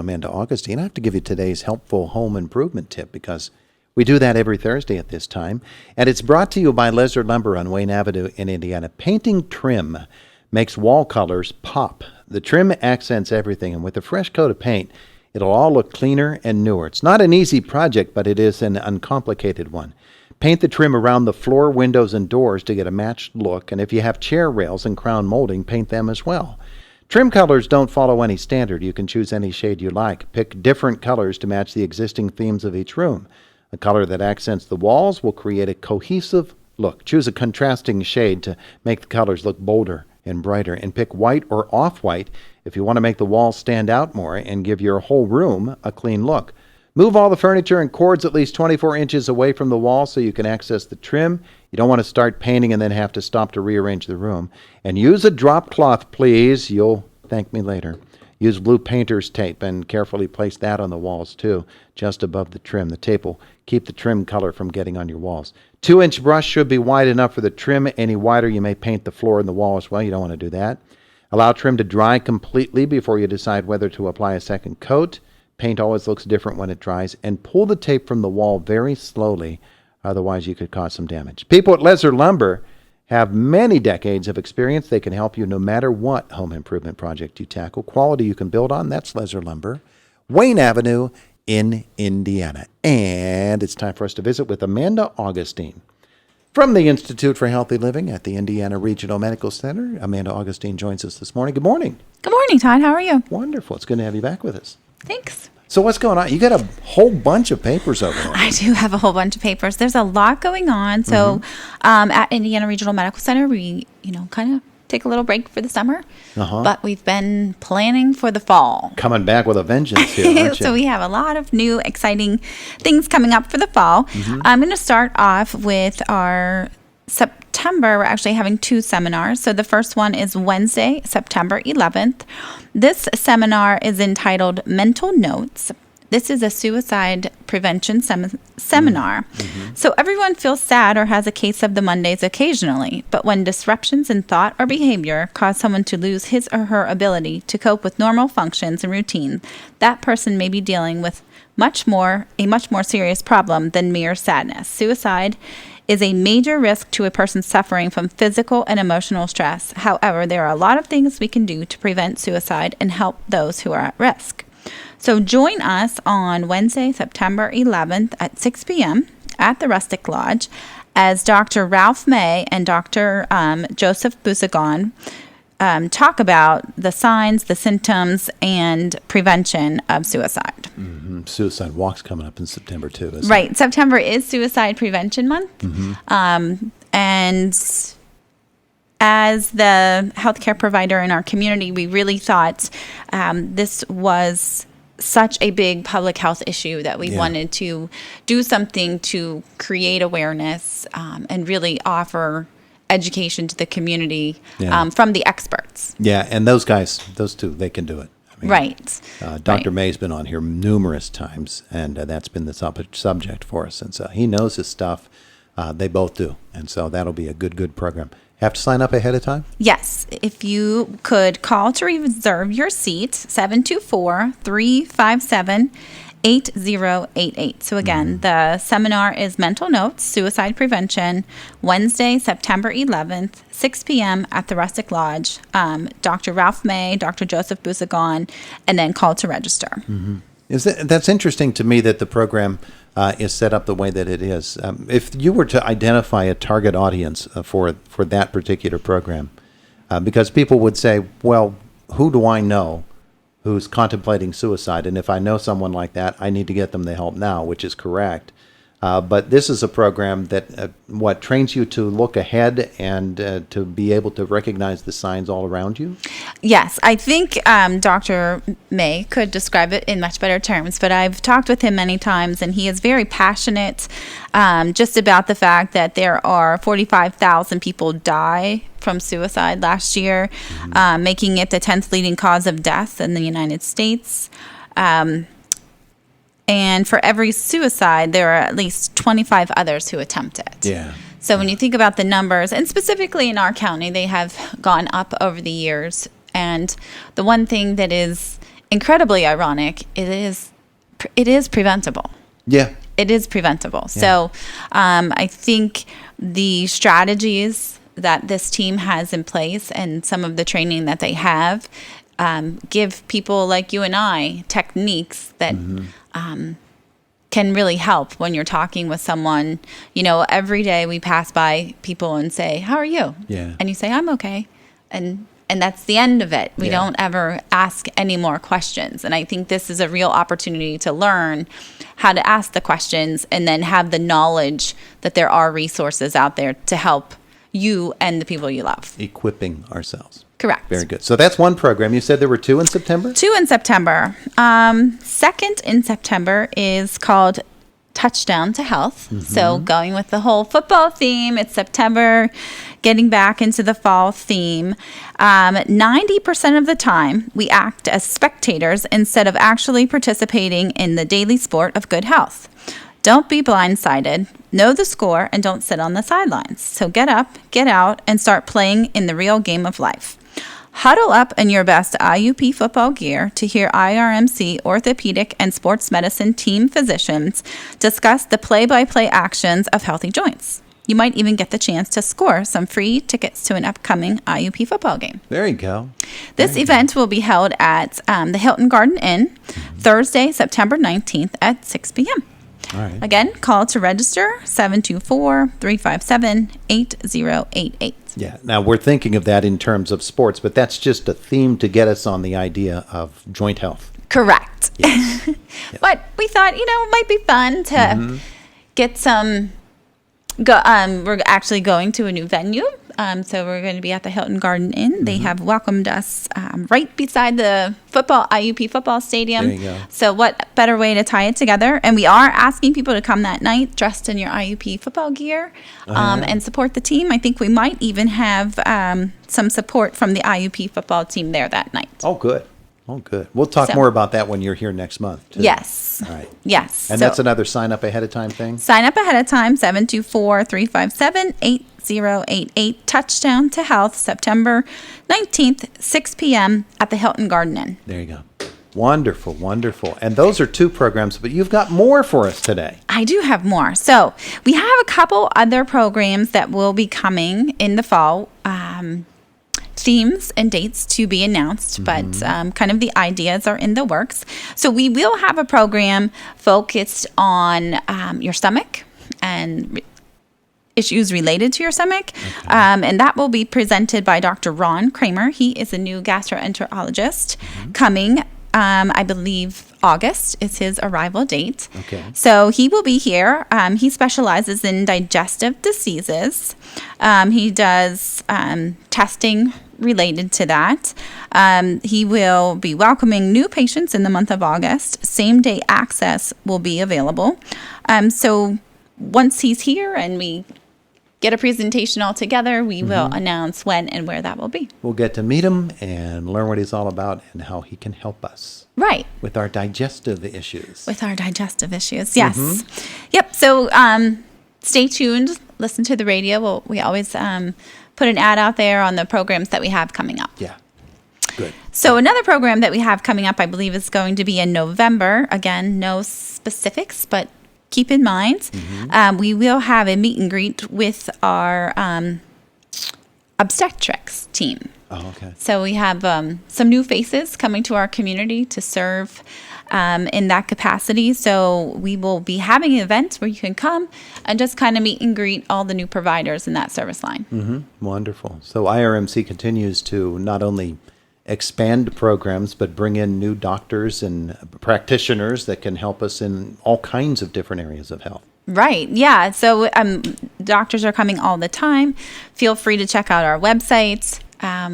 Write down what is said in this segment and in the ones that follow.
Amanda Augustine. I have to give you today's helpful home improvement tip because we do that every Thursday at this time. And it's brought to you by Lesser Lumber on Wayne Avenue in Indiana. Painting trim makes wall colors pop. The trim accents everything, and with a fresh coat of paint, it'll all look cleaner and newer. It's not an easy project, but it is an uncomplicated one. Paint the trim around the floor, windows, and doors to get a matched look, and if you have chair rails and crown molding, paint them as well. Trim colors don't follow any standard. You can choose any shade you like. Pick different colors to match the existing themes of each room. A color that accents the walls will create a cohesive look. Choose a contrasting shade to make the colors look bolder and brighter, and pick white or off-white if you want to make the walls stand out more and give your whole room a clean look. Move all the furniture and cords at least 24 inches away from the wall so you can access the trim. You don't want to start painting and then have to stop to rearrange the room. And use a drop cloth, please. You'll thank me later. Use blue painter's tape and carefully place that on the walls too, just above the trim. The tape will keep the trim color from getting on your walls. 2-inch brush should be wide enough for the trim. Any wider, you may paint the floor and the wall as well. You don't want to do that. Allow trim to dry completely before you decide whether to apply a second coat. Paint always looks different when it dries. And pull the tape from the wall very slowly, otherwise you could cause some damage. People at Lesser Lumber have many decades of experience. They can help you no matter what home improvement project you tackle. Quality you can build on, that's Lesser Lumber. Wayne Avenue in Indiana. And it's time for us to visit with Amanda Augustine from the Institute for Healthy Living at the Indiana Regional Medical Center. Amanda Augustine joins us this morning. Good morning. Good morning, Todd. How are you? Wonderful. It's good to have you back with us. Thanks. So what's going on? You got a whole bunch of papers over there. I do have a whole bunch of papers. There's a lot going on. So at Indiana Regional Medical Center, we, kind of take a little break for the summer. But we've been planning for the fall. Coming back with a vengeance here, aren't you? So we have a lot of new, exciting things coming up for the fall. I'm going to start off with our September. We're actually having 2 seminars. So the first one is Wednesday, September 11th. This seminar is entitled Mental Notes. This is a suicide prevention seminar. So everyone feels sad or has a case of the Mondays occasionally, but when disruptions in thought or behavior cause someone to lose his or her ability to cope with normal functions and routine, that person may be dealing with a much more serious problem than mere sadness. Suicide is a major risk to a person suffering from physical and emotional stress. However, there are a lot of things we can do to prevent suicide and help those who are at risk. So join us on Wednesday, September 11th at 6 p.m. at the Rustic Lodge as Dr. Ralph May and Dr. Joseph Busagon talk about the signs, the symptoms, and prevention of suicide. Suicide walk's coming up in September too, isn't it? Right. September is Suicide Prevention Month. And as the healthcare provider in our community, we really thought this was such a big public health issue that we wanted to do something to create awareness and really offer education to the community from the experts. Yeah, and those guys, those two, they can do it. I mean, right. Dr. May's been on here numerous times, and that's been the subject for us. And so he knows his stuff. They both do. And so that'll be a good program. Have to sign up ahead of time? Yes. If you could call to reserve your seat, 724-357-8088. So again, the seminar is Mental Notes, Suicide Prevention, Wednesday, September 11th, 6 p.m. at the Rustic Lodge. Dr. Ralph May, Dr. Joseph Busagon, and then call to register. That's interesting to me that the program is set up the way that it is. If you were to identify a target audience for that particular program, because people would say, well, who do I know who's contemplating suicide? And if I know someone like that, I need to get them the help now, which is correct. But this is a program that trains you to look ahead and to be able to recognize the signs all around you? Yes, I think Dr. May could describe it in much better terms, but I've talked with him many times, and he is very passionate just about the fact that there are 45,000 people die from suicide last year, making it the 10th leading cause of death in the United States. And for every suicide, there are at least 25 others who attempt it. Yeah. So when you think about the numbers, and specifically in our county, they have gone up over the years. And the one thing that is incredibly ironic, it is preventable. Yeah. It is preventable. So I think the strategies that this team has in place and some of the training that they have give people like you and I techniques that can really help when you're talking with someone. You know, every day we pass by people and say, "How are you?" Yeah. And you say, "I'm okay." And that's the end of it. We Yeah. don't ever ask any more questions. And I think this is a real opportunity to learn how to ask the questions and then have the knowledge that there are resources out there to help you and the people you love. Equipping ourselves. Correct. Very good. So that's one program. You said there were 2 in September? 2 in September. Second in September is called Touchdown to Health. So going with the whole football theme, it's September, getting back into the fall theme. 90% of the time, we act as spectators instead of actually participating in the daily sport of good health. Don't be blindsided. Know the score and don't sit on the sidelines. So get up, get out, and start playing in the real game of life. Huddle up in your best IUP football gear to hear IRMC orthopedic and sports medicine team physicians discuss the play-by-play actions of healthy joints. You might even get the chance to score some free tickets to an upcoming IUP football game. There you go. This event will be held at the Hilton Garden Inn, Thursday, September 19th at 6 p.m. All right. Again, call to register 724-357-8088. Yeah. Now, we're thinking of that in terms of sports, but that's just a theme to get us on the idea of joint health. Correct. Yes. But we thought, it might be fun to get some. We're actually going to a new venue. So we're going to be at the Hilton Garden Inn. They have welcomed us right beside the IUP football stadium. There you go. So what better way to tie it together? And we are asking people to come that night dressed in your IUP football gear and support the team. I think we might even have some support from the IUP football team there that night. Oh, good. Oh, good. We'll talk more about that when you're here next month, too. Yes. All right. Yes. And that's another sign up ahead of time thing? Sign up ahead of time, 724-357-8088. Touchdown to Health, September 19th, 6 p.m. at the Hilton Garden Inn. There you go. Wonderful, wonderful. And those are 2 programs, but you've got more for us today. I do have more. So we have a couple other programs that will be coming in the fall. Themes and dates to be announced, but kind of the ideas are in the works. So we will have a program focused on your stomach and issues related to your stomach. Okay. And that will be presented by Dr. Ron Kramer. He is a new gastroenterologist coming, I believe, August is his arrival date. Okay. So he will be here. He specializes in digestive diseases. He does testing related to that. He will be welcoming new patients in the month of August. Same-day access will be available. So once he's here and we get a presentation all together, we will announce when and where that will be. We'll get to meet him and learn what he's all about and how he can help us. Right. With our digestive issues. With our digestive issues, yes. Yep, so stay tuned. Listen to the radio. We always put an ad out there on the programs that we have coming up. Yeah, good. So another program that we have coming up, I believe, is going to be in November. Again, no specifics, but keep in mind, we will have a meet and greet with our obstetrics team. Oh, okay. So we have some new faces coming to our community to serve in that capacity. So we will be having an event where you can come and just kind of meet and greet all the new providers in that service line. Wonderful. So IRMC continues to not only expand programs, but bring in new doctors and practitioners that can help us in all kinds of different areas of health. Right. Yeah. So doctors are coming all the time. Feel free to check out our website.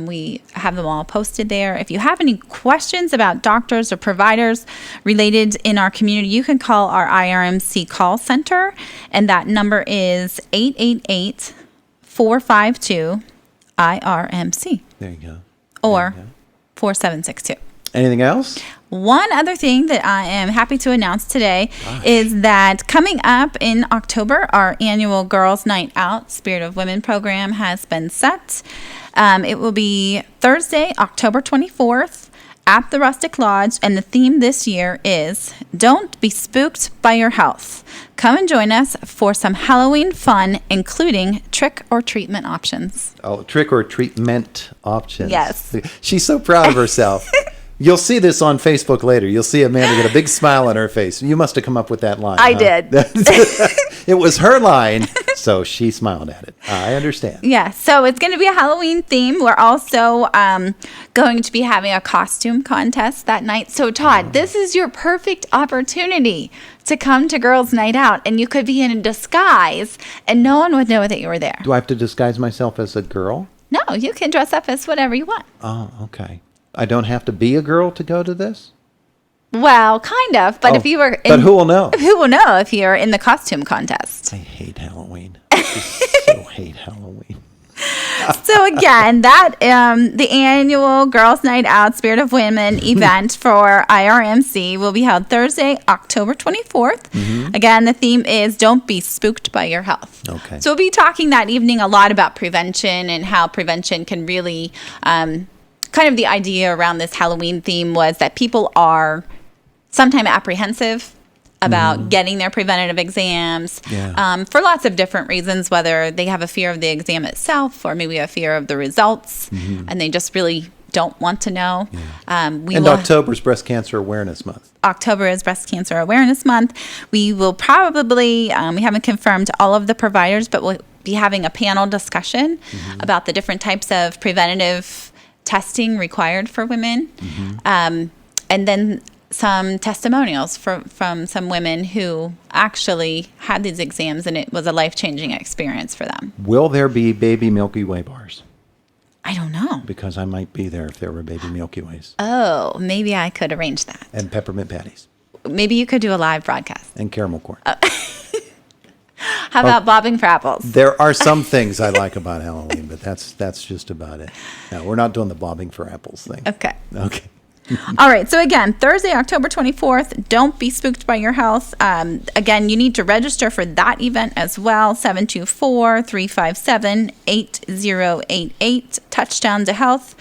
We have them all posted there. If you have any questions about doctors or providers related in our community, you can call our IRMC call center, and that number is 888-452-IRMC. There you go. Or 4762. Anything else? One other thing that I am happy to announce today is that coming up in October, our annual Girls Night Out Spirit of Women program has been set. It will be Thursday, October 24th at the Rustic Lodge, and the theme this year is Don't Be Spooked by Your Health. Come and join us for some Halloween fun, including trick or treatment options. Oh, trick or treatment options. Yes. She's so proud of herself. You'll see this on Facebook later. You'll see Amanda get a big smile on her face. You must have come up with that line. I did. It was her line, so she smiled at it. I understand. Yeah, so it's going to be a Halloween theme. We're also going to be having a costume contest that night. So, Todd, this is your perfect opportunity to come to Girls' Night Out, and you could be in a disguise, and no one would know that you were there. Do I have to disguise myself as a girl? No, you can dress up as whatever you want. Oh, okay. I don't have to be a girl to go to this? Well, kind of, but if you were... But who will know? Who will know if you're in the costume contest? I hate Halloween. I so hate Halloween. So again, that the annual Girls' Night Out Spirit of Women event for IRMC will be held Thursday, October 24th. Again, the theme is Don't Be Spooked by Your Health. Okay. So we'll be talking that evening a lot about prevention and how prevention can really, kind of the idea around this Halloween theme was that people are sometimes apprehensive about getting their preventative exams for lots of different reasons, whether they have a fear of the exam itself or maybe a fear of the results, and they just really don't want to know. And October is Breast Cancer Awareness Month. October is Breast Cancer Awareness Month. We will probably, we haven't confirmed all of the providers, but we'll be having a panel discussion about the different types of preventative testing required for women. And then some testimonials from some women who actually had these exams, and it was a life-changing experience for them. Will there be baby Milky Way bars? I don't know. Because I might be there if there were baby Milky Ways. Oh, maybe I could arrange that. And peppermint patties. Maybe you could do a live broadcast. And caramel corn. How about bobbing for apples? There are some things I like about Halloween, but that's just about it. No, we're not doing the bobbing for apples thing. Okay. Okay. All right. So again, Thursday, October 24th, Don't Be Spooked by Your Health. Again, you need to register for that event as well. 724-357-8088. Touchdown to Health.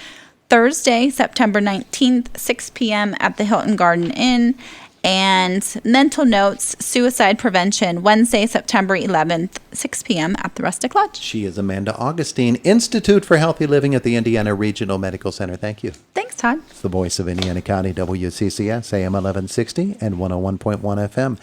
Thursday, September 19th, 6 p.m. at the Hilton Garden Inn. And mental notes, suicide prevention, Wednesday, September 11th, 6 p.m. at the Rustic Lodge. She is Amanda Augustine, Institute for Healthy Living at the Indiana Regional Medical Center. Thank you. Thanks, Todd. It's the voice of Indiana County, WCCS, AM 1160 and 101.1 FM.